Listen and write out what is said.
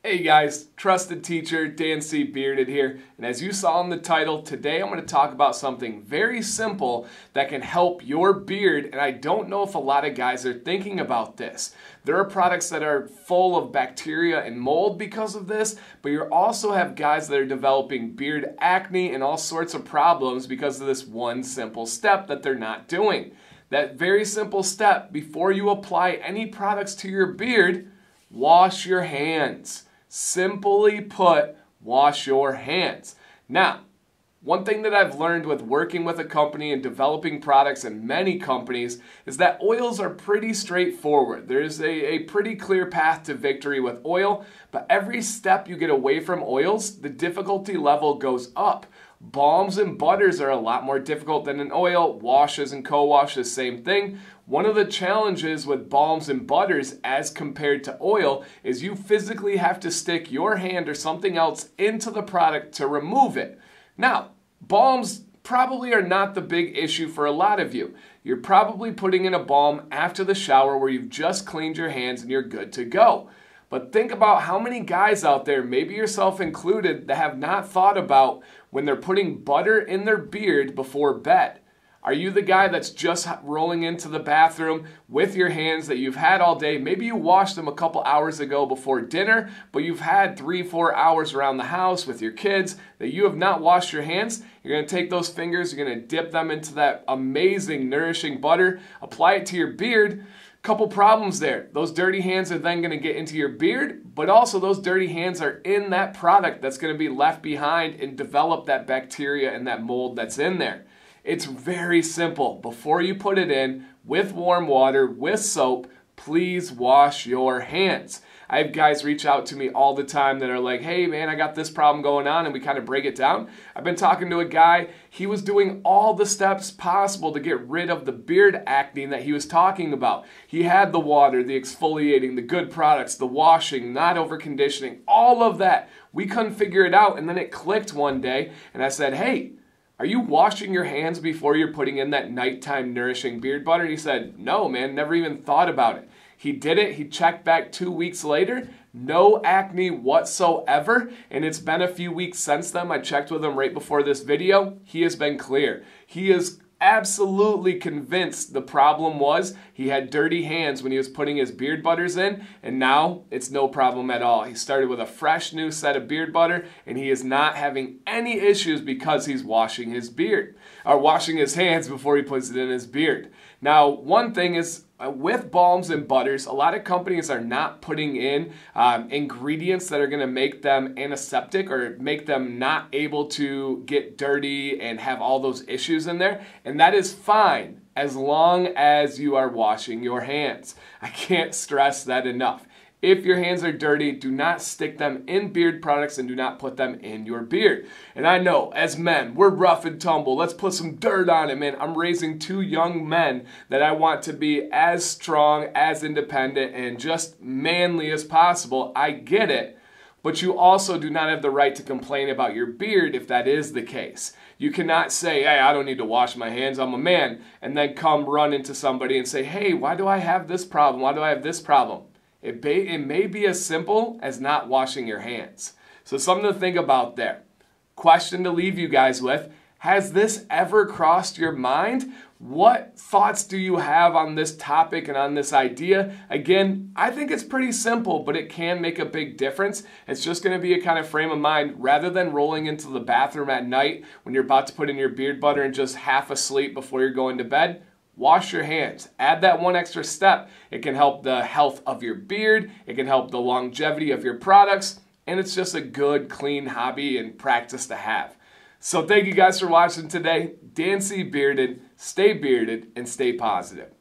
Hey guys, trusted teacher DanCBearded here, and as you saw in the title, today I'm going to talk about something very simple that can help your beard, and I don't know if a lot of guys are thinking about this. There are products that are full of bacteria and mold because of this, but you also have guys that are developing beard acne and all sorts of problems because of this one simple step that they're not doing. That very simple step, before you apply any products to your beard, wash your hands. Simply put, wash your hands. Now, one thing that I've learned with working with a company and developing products in many companies is that oils are pretty straightforward. There's a pretty clear path to victory with oil, but every step you get away from oils, the difficulty level goes up. Balms and butters are a lot more difficult than an oil. Washes and co-washes, same thing. One of the challenges with balms and butters as compared to oil is you physically have to stick your hand or something else into the product to remove it. Now, balms probably are not the big issue for a lot of you. You're probably putting in a balm after the shower where you've just cleaned your hands and you're good to go. But think about how many guys out there, maybe yourself included, that have not thought about when they're putting butter in their beard before bed. Are you the guy that's just rolling into the bathroom with your hands that you've had all day? Maybe you washed them a couple hours ago before dinner, but you've had 3-4 hours around the house with your kids that you have not washed your hands. You're going to take those fingers, you're going to dip them into that amazing, nourishing butter, apply it to your beard. Couple problems there. Those dirty hands are then going to get into your beard, but also those dirty hands are in that product that's going to be left behind and develop that bacteria and that mold that's in there. It's very simple. Before you put it in, with warm water, with soap, please wash your hands. I have guys reach out to me all the time that are like, hey man, I got this problem going on, and we kind of break it down. I've been talking to a guy, he was doing all the steps possible to get rid of the beard acne that he was talking about. He had the water, the exfoliating, the good products, the washing, not over conditioning, all of that. We couldn't figure it out, and then it clicked one day, and I said, hey, are you washing your hands before you're putting in that nighttime nourishing beard butter? And he said, no man, never even thought about it. He did it, he checked back 2 weeks later, no acne whatsoever, and it's been a few weeks since then. I checked with him right before this video. He has been clear. He is absolutely convinced the problem was he had dirty hands when he was putting his beard butters in, and now it's no problem at all. He started with a fresh new set of beard butter, and he is not having any issues because he's washing his beard, or washing his hands before he puts it in his beard. Now, one thing is, with balms and butters, a lot of companies are not putting in ingredients that are going to make them antiseptic or make them not able to get dirty and have all those issues in there. And that is fine as long as you are washing your hands. I can't stress that enough. If your hands are dirty, do not stick them in beard products and do not put them in your beard. And I know, as men, we're rough and tumble. Let's put some dirt on it, man. I'm raising 2 young men that I want to be as strong, as independent, and just manly as possible. I get it. But you also do not have the right to complain about your beard if that is the case. You cannot say, hey, I don't need to wash my hands, I'm a man, and then come run into somebody and say, hey, why do I have this problem? Why do I have this problem? It may be as simple as not washing your hands. So something to think about there. Question to leave you guys with. Has this ever crossed your mind? What thoughts do you have on this topic and on this idea? Again, I think it's pretty simple, but it can make a big difference. It's just going to be a kind of frame of mind. Rather than rolling into the bathroom at night when you're about to put in your beard butter and just half asleep before you're going to bed, wash your hands. Add that one extra step. It can help the health of your beard. It can help the longevity of your products. And it's just a good, clean hobby and practice to have. So thank you guys for watching today. DanCBearded, stay bearded and stay positive.